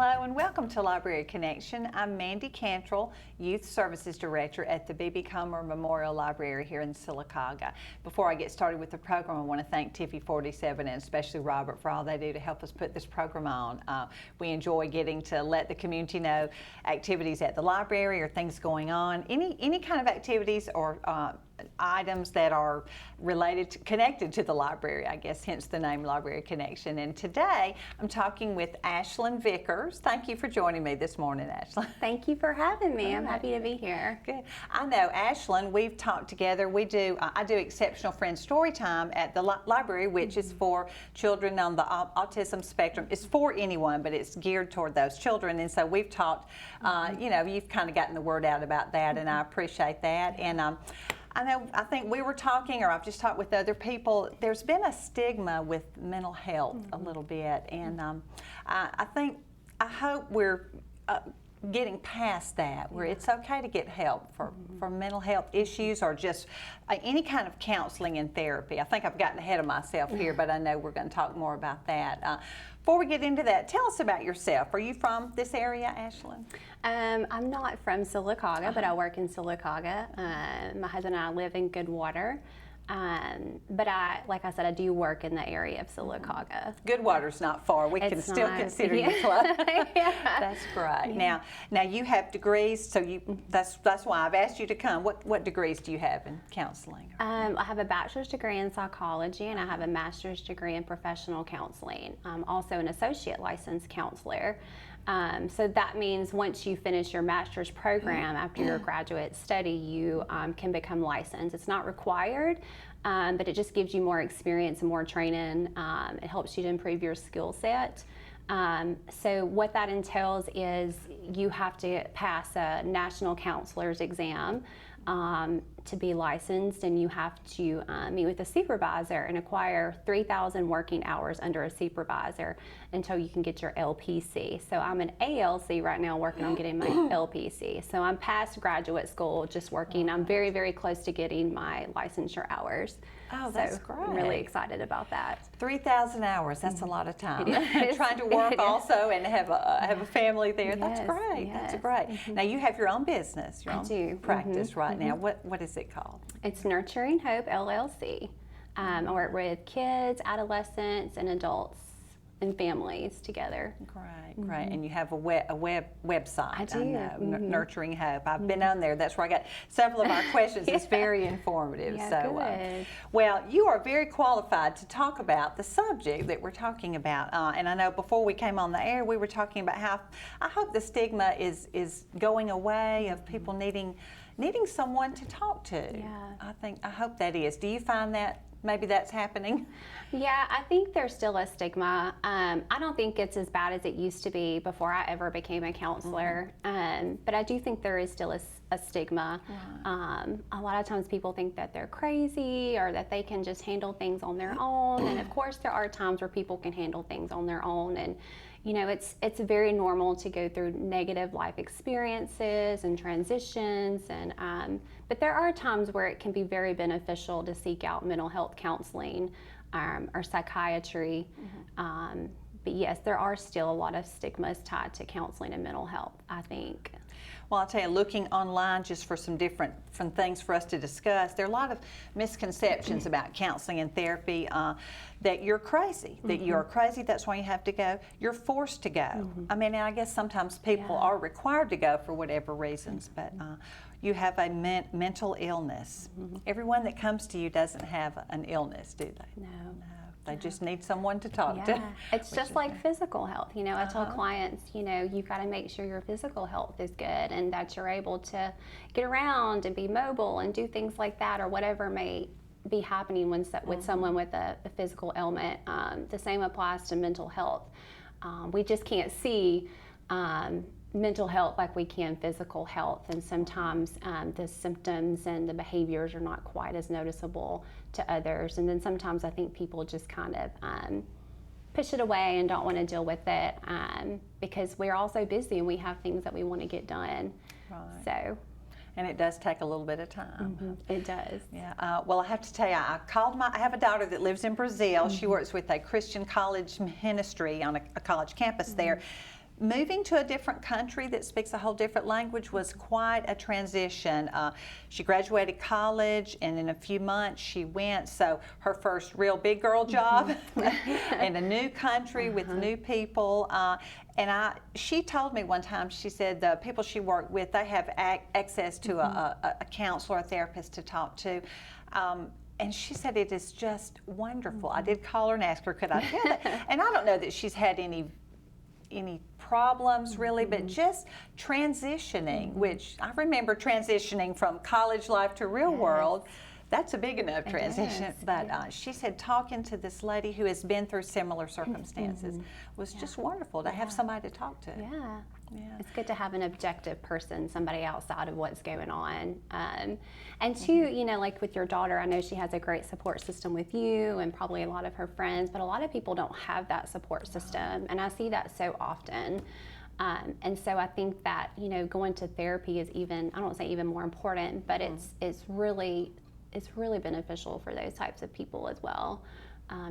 Hello and welcome to Library Connection. I'm Mandy Cantrell, Youth Services Director at the B.B. Comer Memorial Library here in Sylacauga. Before I get started with the program, I want to thank Tiffy 47 and especially Robert for all they do to help us put this program on. We enjoy getting to let the community know activities at the library or things going on, any kind of activities or items that are connected to the library, I guess, hence the name Library Connection. And today I'm talking with Ashlynn Vickers. Thank you for joining me this morning, Ashlynn. Thank you for having me. I'm happy to be here. Good. I know, Ashlynn, we've talked together. I do Exceptional Friends Storytime at the library, which is for children on the autism spectrum. It's for anyone, but it's geared toward those children. And so we've talked, you know, you've kind of gotten the word out about that, and I appreciate that. And I think we were talking, or I've just talked with other people, there's been a stigma with mental health a little bit, and I hope we're getting past that, where it's okay to get help for mental health issues or just any kind of counseling and therapy. I think I've gotten ahead of myself here, but I know we're going to talk more about that. Before we get into that, tell us about yourself. Are you from this area, Ashlynn? I'm not from Sylacauga, but I work in Sylacauga. My husband and I live in Goodwater. But like I said, I do work in the area of Sylacauga. Goodwater's not far. We can still consider you close. Yeah. That's great. Yeah. Now you have degrees, so that's why I've asked you to come. What degrees do you have in counseling? I have a bachelor's degree in psychology, and I have a master's degree in professional counseling. I'm also an associate licensed counselor. So that means once you finish your master's program after your graduate study, you can become licensed. It's not required, but it just gives you more experience and more training. It helps you to improve your skill set. So what that entails is you have to pass a national counselor's exam to be licensed, and you have to meet with a supervisor and acquire 3,000 working hours under a supervisor until you can get your LPC. So I'm an ALC right now, working on getting my LPC. So I'm past graduate school, just working. I'm very, very close to getting my licensure hours. Oh, that's great. I'm really excited about that. 3,000 hours, that's a lot of time. It is. Trying to work also and have a family there. Yes, That's great. yes. That's great. Now you have your own business, your I own do. practice right now. What is it called? It's Nurturing Hope LLC. I work with kids, adolescents, and adults and families together. Great, great. And you have a website. I do. know, Nurturing Hope. I've been on there. That's where I got several of our questions. It's very informative. Yeah, so, good. Well, you are very qualified to talk about the subject that we're talking about. And I know before we came on the air, we were talking about how I hope the stigma is going away of people needing someone to talk to. Yeah. I hope that is. Do you find that maybe that's happening? Yeah, I think there's still a stigma. I don't think it's as bad as it used to be before I ever became a counselor, but I do think there is still a stigma. A lot of times people think that they're crazy or that they can just handle things on their own, and of course there are times where people can handle things on their own, and you know, it's very normal to go through negative life experiences and transitions, and but there are times where it can be very beneficial to seek out mental health counseling or psychiatry. But yes, there are still a lot of stigmas tied to counseling and mental health, I think. Well, I'll tell you, looking online just for some different things for us to discuss, there are a lot of misconceptions about counseling and therapy, that you're crazy, that you're crazy, that's why you have to go. You're forced to go. I mean, I guess sometimes people are required to go for whatever reasons, but you have a mental illness. Everyone that comes to you doesn't have an illness, do they? No. They just need someone to talk to. It's just like physical health. You know, I tell clients, you know, you've got to make sure your physical health is good and that you're able to get around and be mobile and do things like that, or whatever may be happening with someone with a physical ailment. The same applies to mental health. We just can't see mental health like we can physical health, and sometimes the symptoms and the behaviors are not quite as noticeable to others, and then sometimes I think people just kind of push it away and don't want to deal with it because we're all so busy and we have things that we want to get done. Right. So And it does take a little bit of time. It does. Yeah. Well, I have to tell you, I have a daughter that lives in Brazil. She works with a Christian college ministry on a college campus there. moving to a different country that speaks a whole different language was quite a transition. She graduated college, and in a few months she went. So her first real big girl job in a new country with new people. She told me one time, she said the people she worked with, they have access to a counselor, a therapist to talk to. And she said it is just wonderful. I did call her and ask her, could I tell that? And I don't know that she's had any problems really, but just transitioning, which I remember transitioning from college life to real world. That's a big enough transition. But she said talking to this lady who has been through similar circumstances was just wonderful to have somebody to talk to. Yeah. It's good to have an objective person, somebody outside of what's going on. And two, you know, like with your daughter, I know she has a great support system with you and probably a lot of her friends, but a lot of people don't have that support system. And I see that so often. And so I think that, you know, going to therapy is even, I don't say even more important, but it's really beneficial for those types of people as well.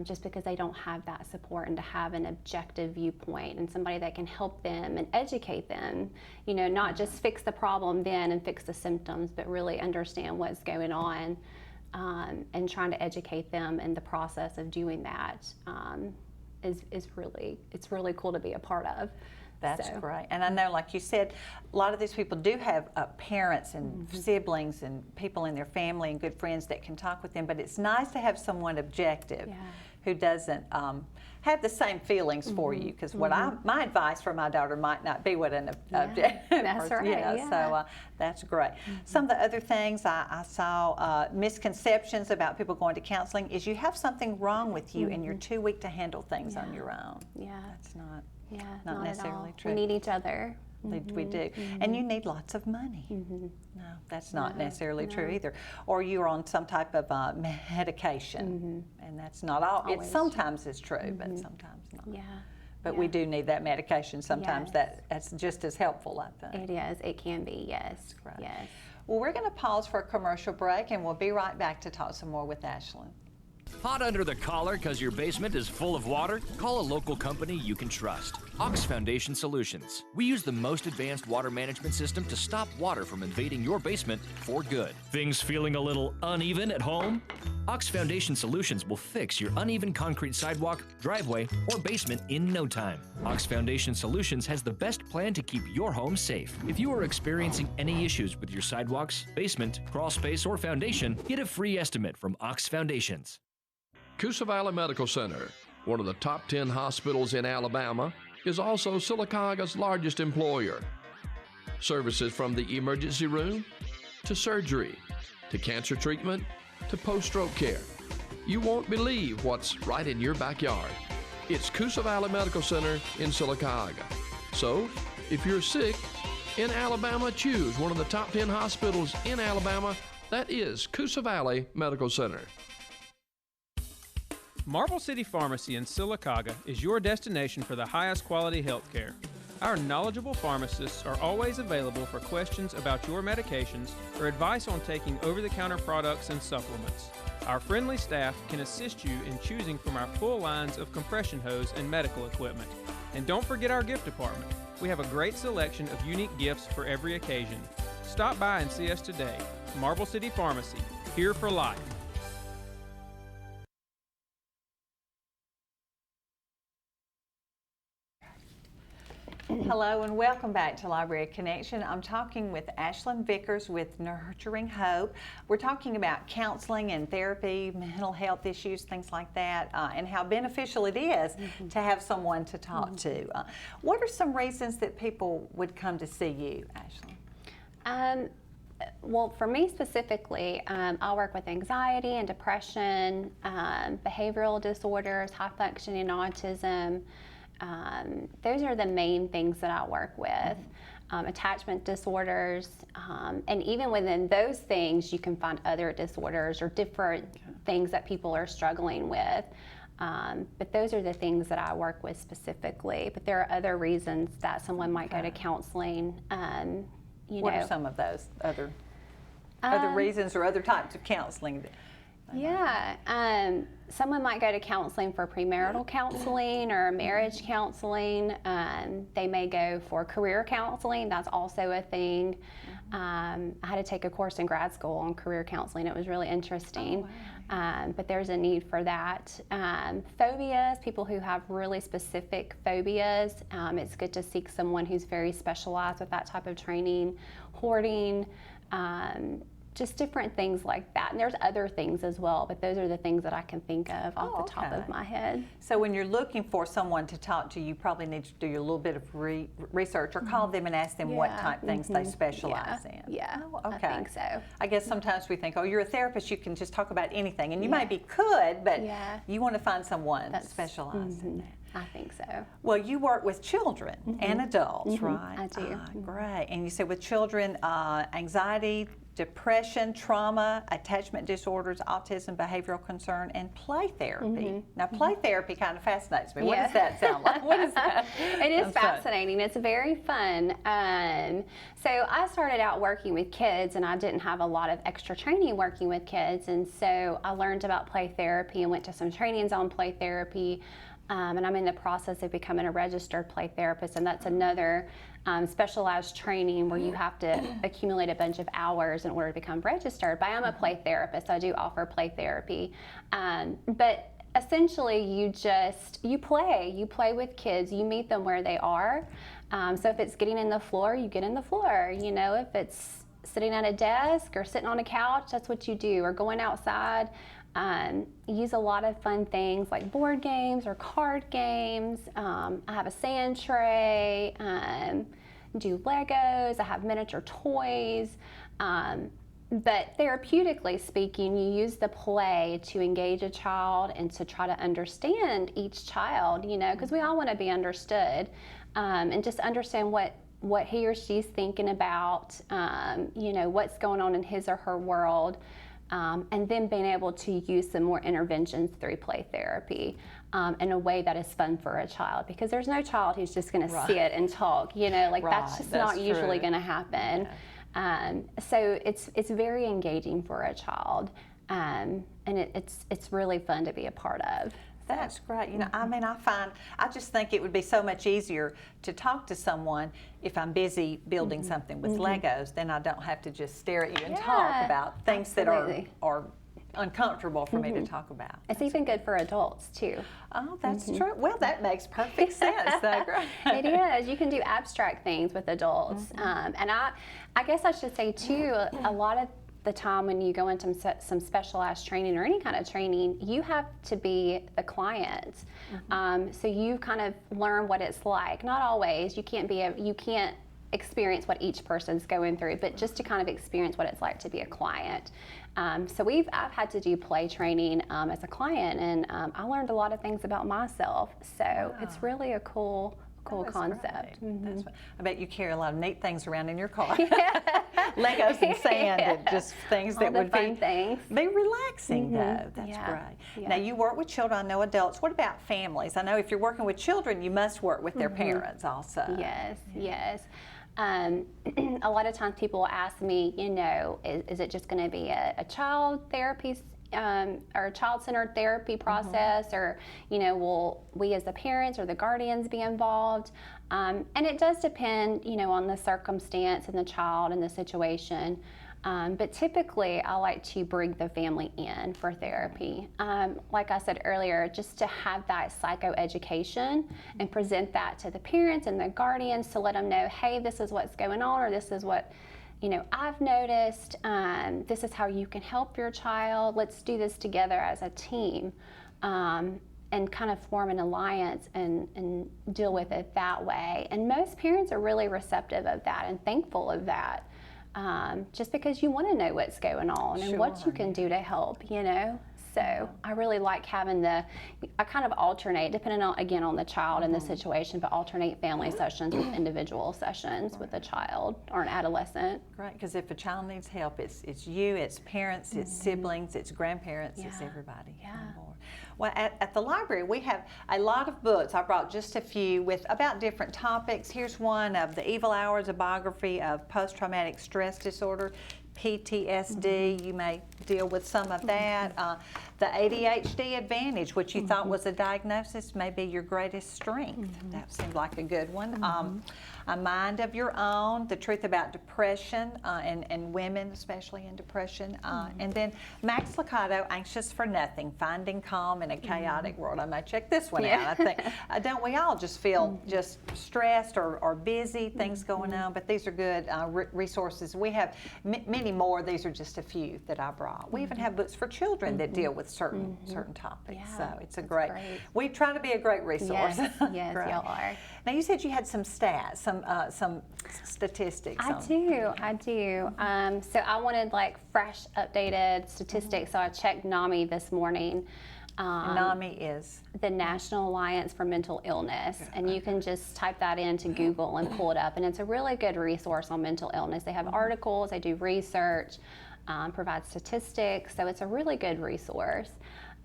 Just because they don't have that support, and to have an objective viewpoint and somebody that can help them and educate them, you know, not just fix the problem then and fix the symptoms, but really understand what's going on, and trying to educate them in the process of doing that is really cool to be a part of. That's great. And I know, like you said, a lot of these people do have parents and siblings and people in their family and good friends that can talk with them, but it's nice to have someone objective who doesn't have the same feelings for you, because my advice for my daughter might not be what an objective That's person. right. So that's great. Some of the other things I saw, misconceptions about people going to counseling, is you have something wrong with you and you're too weak to handle things on your own. That's not necessarily true. We need each other. We do. And you need lots of money. No, that's not necessarily true either. Or you're on some type of medication, and that's not always. It sometimes is true, but sometimes not. But we do need that medication sometimes. That's just as helpful, I think. It is. It can be, yes. Right. Yes. Well, we're going to pause for a commercial break, and we'll be right back to talk some more with Ashlynn. Hot under the collar because your basement is full of water? Call a local company you can trust. Ox Foundation Solutions. We use the most advanced water management system to stop water from invading your basement for good. Things feeling a little uneven at home? Ox Foundation Solutions will fix your uneven concrete sidewalk, driveway, or basement in no time. Ox Foundation Solutions has the best plan to keep your home safe. If you are experiencing any issues with your sidewalks, basement, crawl space, or foundation, get a free estimate from Ox Foundations. Coosa Valley Medical Center, one of the top 10 hospitals in Alabama, is also Sylacauga's largest employer. Services from the emergency room to surgery to cancer treatment to post-stroke care. You won't believe what's right in your backyard. It's Coosa Valley Medical Center in Sylacauga. So, if you're sick in Alabama, choose one of the top 10 hospitals in Alabama. That is Coosa Valley Medical Center. Marble City Pharmacy in Sylacauga is your destination for the highest quality health care. Our knowledgeable pharmacists are always available for questions about your medications or advice on taking over-the-counter products and supplements. Our friendly staff can assist you in choosing from our full lines of compression hose and medical equipment. And don't forget our gift department. We have a great selection of unique gifts for every occasion. Stop by and see us today. Marble City Pharmacy, here for life. Hello and welcome back to Library Connection. I'm talking with Ashlynn Vickers with Nurturing Hope. We're talking about counseling and therapy, mental health issues, things like that, and how beneficial it is to have someone to talk to. What are some reasons that people would come to see you, Ashlynn? Well, for me specifically, I work with anxiety and depression, behavioral disorders, high functioning autism. Those are the main things that I work with. Attachment disorders, and even within those things you can find other disorders or different things that people are struggling with. But those are the things that I work with specifically. But there are other reasons that someone might go to counseling. What are some of those other reasons or other types of counseling? Yeah, someone might go to counseling for premarital counseling or marriage counseling. They may go for career counseling. That's also a thing. I had to take a course in grad school on career counseling. It was really interesting. But there's a need for that. Phobias, people who have really specific phobias, it's good to seek someone who's very specialized with that type of training. Hoarding, just different things like that. And there's other things as well, but those are the things that I can think of off the top of my head. So when you're looking for someone to talk to, you probably need to do a little bit of research or call them and ask them what type things they specialize in. Yeah, okay. I think so. I guess sometimes we think, oh, you're a therapist, you can just talk about anything. And you maybe could, but you want to find someone specialized in that. I think so. Well, you work with children and adults, right? I do. Great. And you said with children, anxiety, depression, trauma, attachment disorders, autism, behavioral concern, and play therapy. Now, play therapy kind of fascinates me. What does that sound like? What is that? It is fascinating. It's very fun. So I started out working with kids, and I didn't have a lot of extra training working with kids, and so I learned about play therapy and went to some trainings on play therapy. And I'm in the process of becoming a registered play therapist, and that's another specialized training where you have to accumulate a bunch of hours in order to become registered. But I am a play therapist. I do offer play therapy. But essentially, you play with kids. You meet them where they are. So if it's getting in the floor, you get in the floor. You know, if it's sitting at a desk or sitting on a couch, that's what you do, or going outside. Use a lot of fun things like board games or card games. I have a sand tray, do Legos, I have miniature toys. But therapeutically speaking, you use the play to engage a child and to try to understand each child, you know, because we all want to be understood, and just understand what he or she's thinking about, you know, what's going on in his or her world. And then being able to use some more interventions through play therapy in a way that is fun for a child, because there's no child who's just going to sit and talk, you know, like that's just not usually going to happen. So it's very engaging for a child, and it's really fun to be a part of. That's great. You know, I mean, I just think it would be so much easier to talk to someone if I'm busy building something with Legos, then I don't have to just stare at you and talk about things that are uncomfortable for me to talk about. It's even good for adults too. Oh, that's true. Well, that makes perfect sense. It is. You can do abstract things with adults. And I guess I should say too, a lot of the time when you go into some specialized training or any kind of training, you have to be the client. So you kind of learn what it's like. Not always. You can't experience what each person's going through, but just to kind of experience what it's like to be a client. So I've had to do play training as a client, and I learned a lot of things about myself. So it's really a cool concept. I bet you carry a lot of neat things around in your car. Legos and sand and just things that would be relaxing though. That's great. Now you work with children, I know adults. What about families? I know if you're working with children, you must work with their parents also. Yes. A lot of times people ask me, you know, is it just going to be a child therapy or a child-centered therapy process, or, you know, will we as the parents or the guardians be involved? And it does depend, you know, on the circumstance and the child and the situation. But typically, I like to bring the family in for therapy. Like I said earlier, just to have that psychoeducation and present that to the parents and the guardians to let them know, hey, this is what's going on, or this is what, you know, I've noticed. This is how you can help your child. Let's do this together as a team, and kind of form an alliance and deal with it that way. And most parents are really receptive of that and thankful of that. Just because you want to know what's going on and what you can do to help, you know. So I really like having I kind of alternate, depending on, again, on the child and the situation, but alternate family sessions with individual sessions with a child or an adolescent. Right, because if a child needs help, it's you, it's parents, it's siblings, it's grandparents, it's everybody on board. Well, at the library, we have a lot of books. I brought just a few about different topics. Here's one of The Evil Hours, a biography of post-traumatic stress disorder. PTSD, you may deal with some of that. The ADHD Advantage, which you thought was a diagnosis, may be your greatest strength. That seemed like a good one. A Mind of Your Own, the truth about depression and women, especially in depression. And then Max Lucado, Anxious for Nothing, Finding Calm in a Chaotic World. I may check this one out. I think, don't we all just feel just stressed or busy, things going on? But these are good resources. We have many more. These are just a few that I brought. We even have books for children that deal with certain topics. So it's a great. We try to be a great resource. Yes, y'all are. Now you said you had some stats, some statistics. I do. So I wanted like fresh, updated statistics. So I checked NAMI this morning. NAMI is the National Alliance for Mental Illness, and you can just type that into Google and pull it up, and it's a really good resource on mental illness. They have articles, they do research, provide statistics, so it's a really good resource.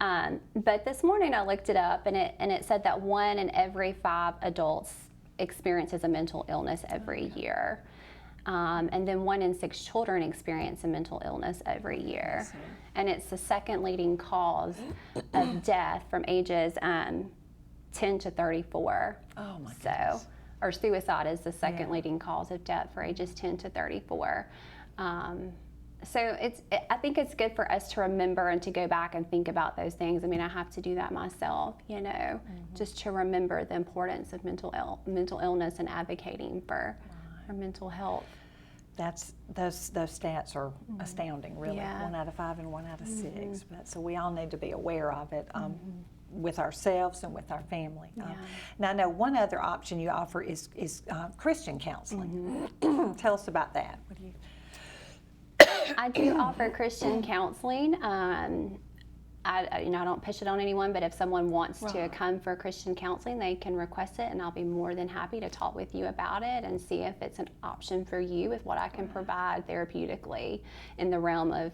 But this morning I looked it up, and it said that 1 in every 5 adults experiences a mental illness every year. And then 1 in 6 children experience a mental illness every year. And it's the second leading cause of death from ages 10 to 34. Oh my goodness. Or suicide is the second leading cause of death for ages 10 to 34. So I think it's good for us to remember and to go back and think about those things. I mean, I have to do that myself, just to remember the importance of mental illness and advocating for mental health. Those stats are astounding, really. 1 out of 5 and 1 out of 6. But so we all need to be aware of it. With ourselves and with our family. Now, I know one other option you offer is Christian counseling. Tell us about that. What do you? I do offer Christian counseling. I don't push it on anyone, but if someone wants to come for Christian counseling, they can request it, and I'll be more than happy to talk with you about it and see if it's an option for you with what I can provide therapeutically in the realm of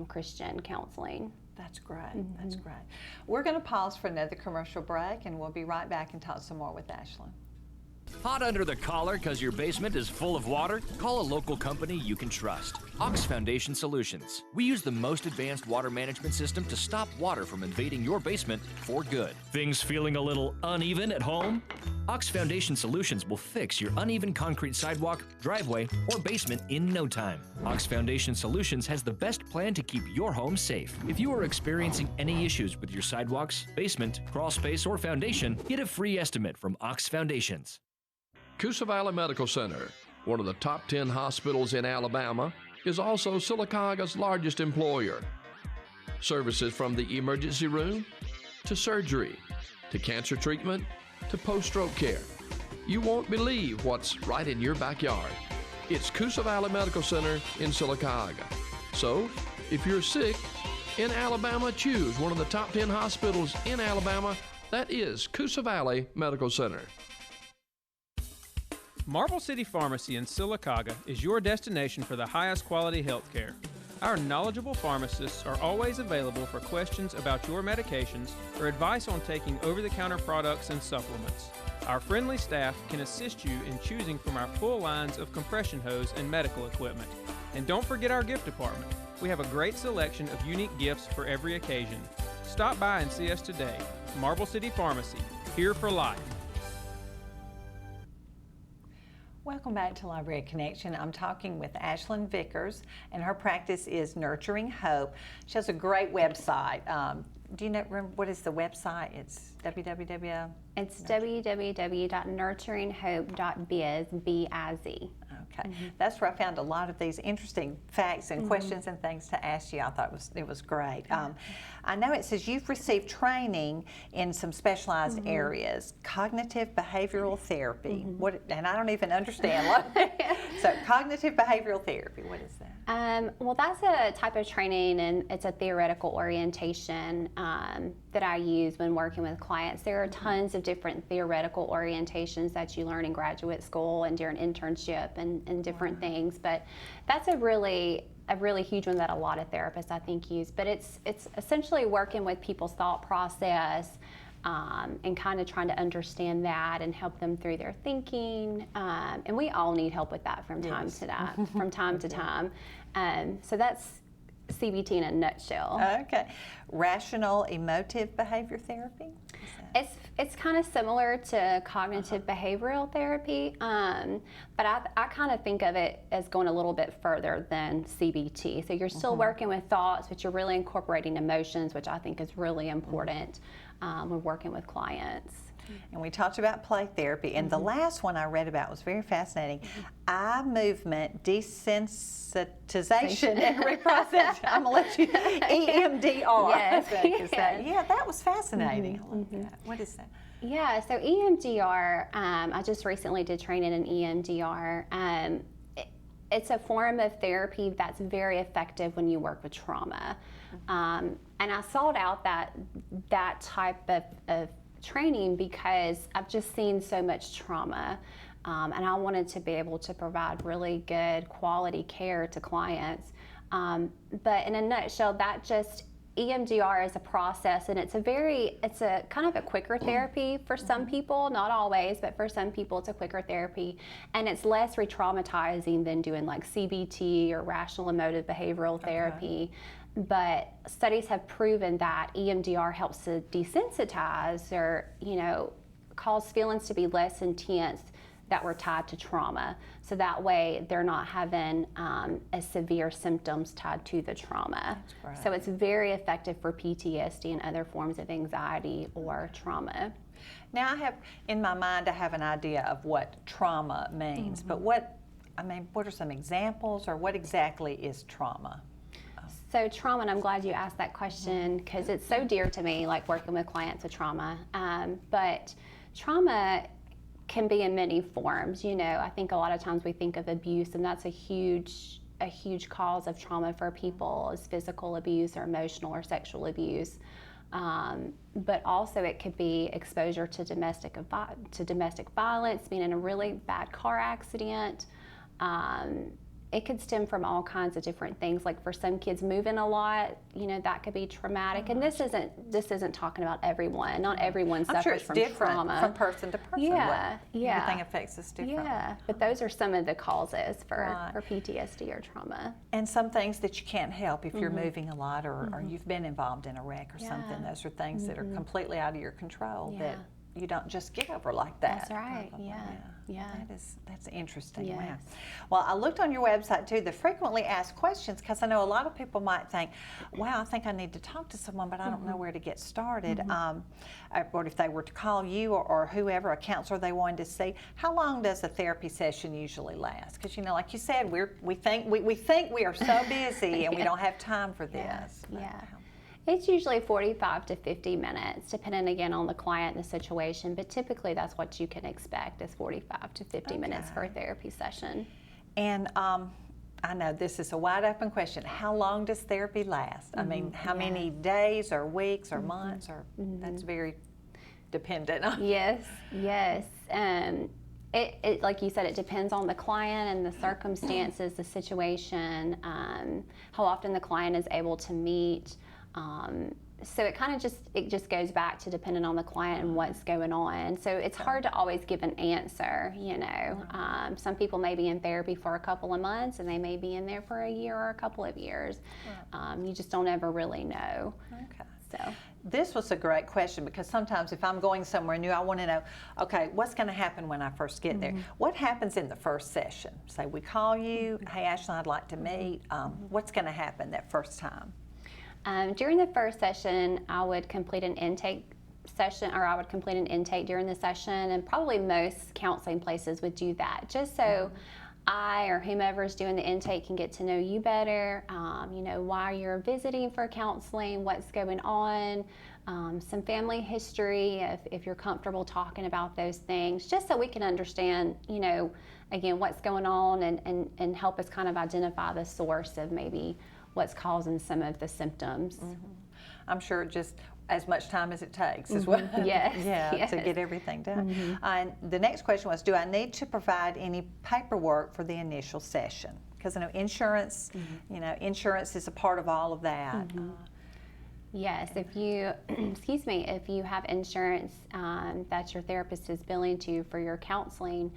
Christian counseling. That's great. That's great. We're going to pause for another commercial break, and we'll be right back and talk some more with Ashlynn. Hot under the collar because your basement is full of water? Call a local company you can trust. Ox Foundation Solutions. We use the most advanced water management system to stop water from invading your basement for good. Things feeling a little uneven at home? Ox Foundation Solutions will fix your uneven concrete sidewalk, driveway, or basement in no time. Ox Foundation Solutions has the best plan to keep your home safe. If you are experiencing any issues with your sidewalks, basement, crawl space, or foundation, get a free estimate from Ox Foundations. Coosa Valley Medical Center, one of the top 10 hospitals in Alabama, is also Silicaga's largest employer. Services from the emergency room to surgery to cancer treatment to post-stroke care. You won't believe what's right in your backyard. It's Coosa Valley Medical Center in Silicaga. So, if you're sick in Alabama, choose one of the top 10 hospitals in Alabama. That is Coosa Valley Medical Center. Marble City Pharmacy in Silicaga is your destination for the highest quality health care. Our knowledgeable pharmacists are always available for questions about your medications or advice on taking over-the-counter products and supplements. Our friendly staff can assist you in choosing from our full lines of compression hose and medical equipment. And don't forget our gift department. We have a great selection of unique gifts for every occasion. Stop by and see us today. Marble City Pharmacy, here for life. Welcome back to Library Connection. I'm talking with Ashlynn Vickers, and her practice is Nurturing Hope. She has a great website. Do you remember what is the website? It's www. It's www.nurturinghope.biz, B-I-Z. Okay, that's where I found a lot of these interesting facts and questions and things to ask you. I thought it was great. I know it says you've received training in some specialized areas, cognitive behavioral therapy. What? And I don't even understand. So cognitive behavioral therapy, what is that? Well, that's a type of training, and it's a theoretical orientation that I use when working with clients. There are tons of different theoretical orientations that you learn in graduate school and during internship and different things, but that's a really huge one that a lot of therapists I think use. But it's essentially working with people's thought process and kind of trying to understand that and help them through their thinking. And we all need help with that from time to time. From time to time. So that's CBT in a nutshell. Okay. Rational emotive behavior therapy? It's kind of similar to cognitive behavioral therapy, but I kind of think of it as going a little bit further than CBT. So you're still working with thoughts, but you're really incorporating emotions, which I think is really important when working with clients. And we talked about play therapy, and the last one I read about was very fascinating. Eye movement desensitization and reprocessing. I'm gonna let you EMDR. Yes. Yeah, that was fascinating. I love that. What is that? Yeah, so EMDR, I just recently did training in EMDR. It's a form of therapy that's very effective when you work with trauma. And I sought out that type of training because I've just seen so much trauma, and I wanted to be able to provide really good quality care to clients. But in a nutshell, that just EMDR is a process, and it's a kind of a quicker therapy for some people, not always, but for some people it's a quicker therapy, and it's less re-traumatizing than doing like CBT or rational emotive behavioral therapy. But studies have proven that EMDR helps to desensitize or, cause feelings to be less intense that were tied to trauma. So that way they're not having as severe symptoms tied to the trauma. That's So it's very effective for PTSD and other forms of anxiety or trauma. Now I have, in my mind, I have an idea of what trauma means, but what are some examples, or what exactly is trauma? So trauma, and I'm glad you asked that question because it's so dear to me, like working with clients with trauma. But trauma can be in many forms. I think a lot of times we think of abuse, and that's a huge cause of trauma for people, is physical abuse or emotional or sexual abuse. But also it could be exposure to domestic violence, being in a really bad car accident. It could stem from all kinds of different things. Like for some kids, moving a lot, that could be traumatic. And this isn't talking about everyone. Not everyone I'm sure suffers it's from different trauma. from person to person. Yeah. Everything affects us differently. Yeah, but those are some of the causes for PTSD or trauma. And some things that you can't help if you're moving a lot, or you've been involved in a wreck or something. Those are things that are completely out of your control that you don't just get over like that. That's right. Probably. Yeah. That's interesting. Yes. Wow. Well, I looked on your website too, the frequently asked questions, because I know a lot of people might think, wow, I think I need to talk to someone, but I don't know where to get started. Or if they were to call you or whoever, a counselor they wanted to see, how long does a therapy session usually last? Because like you said, we think we are so busy and we don't have time for this. Yeah. It's usually 45 to 50 minutes, depending again on the client and the situation, but typically that's what you can expect is 45 to 50 minutes for a therapy session. And I know this is a wide open question. How long does therapy last? I mean, how many days or weeks or months? Or that's very dependent. Yes. It like you said, it depends on the client and the circumstances, the situation, how often the client is able to meet. So it kind of just goes back to depending on the client and what's going on. So it's hard to always give an answer, Some people may be in therapy for a couple of months and they may be in there for a year or a couple of years. You just don't ever really know. Okay. So this was a great question, because sometimes if I'm going somewhere new, I want to know, okay, what's going to happen when I first get there? What happens in the first session? Say we call you, hey Ashlynn, I'd like to meet. What's going to happen that first time? During the first session, I would complete an intake session, or I would complete an intake during the session, and probably most counseling places would do that, just so I or whomever is doing the intake can get to know you better, why you're visiting for counseling, what's going on, some family history, if you're comfortable talking about those things, just so we can understand, again, what's going on and help us kind of identify the source of maybe what's causing some of the symptoms. I'm sure just as much time as it takes as well. Yes. To get everything done. And the next question was, do I need to provide any paperwork for the initial session? Because I know insurance, insurance is a part of all of that. Yes, if you, excuse me, if you have insurance that your therapist is billing to for your counseling,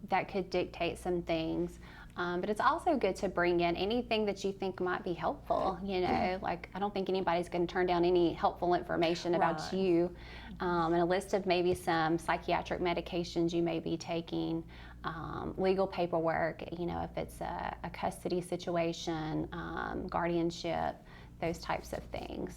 that could dictate some things. But it's also good to bring in anything that you think might be helpful. You know, like I don't think anybody's going to turn down any helpful information about Right. you, and a list of maybe some psychiatric medications you may be taking, legal paperwork. You know, if it's a custody situation, guardianship, those types of things.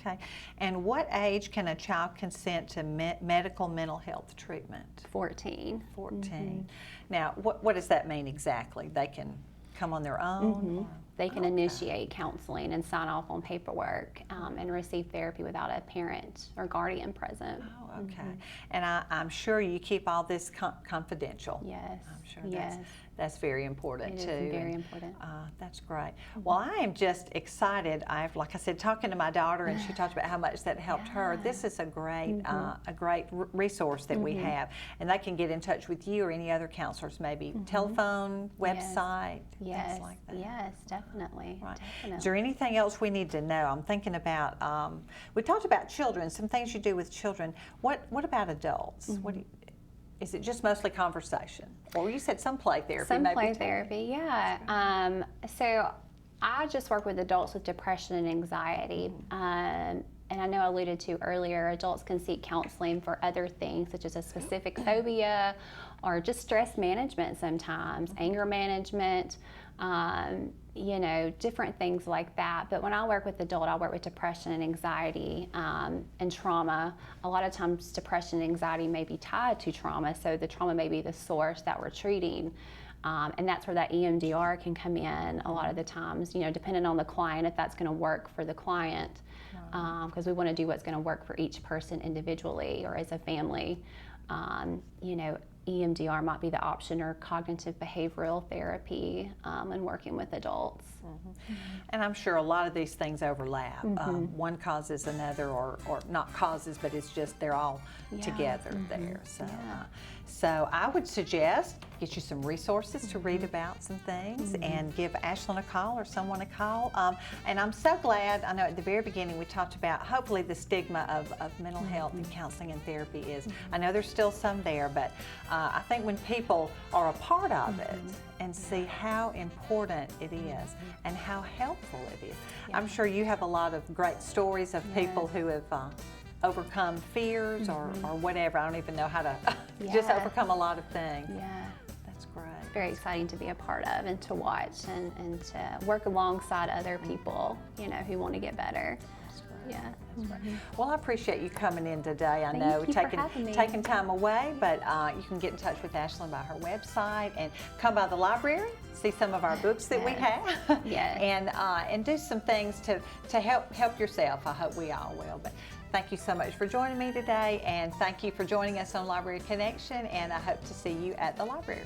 Okay. And what age can a child consent to medical mental health treatment? 14. 14. Now, what does that mean exactly? They can come on their own? Or? They can initiate counseling and sign off on paperwork and receive therapy without a parent or guardian present. Oh, okay. And I'm sure you keep all this confidential. Yes. I'm sure yes. that's very important It too. is very And, important. that's great. Well, I am just excited. Like I said, talking to my daughter, and she talked about how much that helped her. This is a great, resource that we have, and they can get in touch with you or any other counselors, maybe telephone, website, Yes. things like that. Yes, definitely. Right. Definitely. Is there anything else we need to know? I'm thinking about, we talked about children, some things you do with children. What about adults? What do you, is it just mostly conversation? Or you said some play therapy. Some maybe play too. therapy, yeah. So I just work with adults with depression and anxiety. And I know I alluded to earlier, adults can seek counseling for other things, such as a specific phobia or just stress management sometimes, anger management, you know, different things like that. But when I work with adult, I work with depression and anxiety and trauma. A lot of times depression and anxiety may be tied to trauma, so the trauma may be the source that we're treating. And that's where that EMDR can come in a lot of the times, you know, depending on the client, if that's going to work for the client, because we want to do what's going to work for each person individually or as a family. You know, EMDR might be the option, or cognitive behavioral therapy and working with adults. And I'm sure a lot of these things overlap. One causes another, or not causes, but it's just they're all together there. So, so I would suggest get you some resources to read about some things and give Ashlynn a call or someone a call. And I'm so glad, I know at the very beginning we talked about hopefully the stigma of mental health and counseling and therapy is, I know there's still some there, but I think when people are a part of it and see how important it is and how helpful it is. I'm sure you have a lot of great stories of people who have overcome fears or whatever. I don't even know how to just overcome a lot of things. Yeah. That's great. Very exciting to be a part of and to watch and to work alongside other people, you know, who want to get better. Yeah. Well, I appreciate you coming in today. I Thank know you for having me. taking time away, but you can get in touch with Ashlynn by her website and come by the library, see some of our books that we have, Yes. and do some things to help yourself. I hope we all will. But thank you so much for joining me today, and thank you for joining us on Library Connection, and I hope to see you at the library.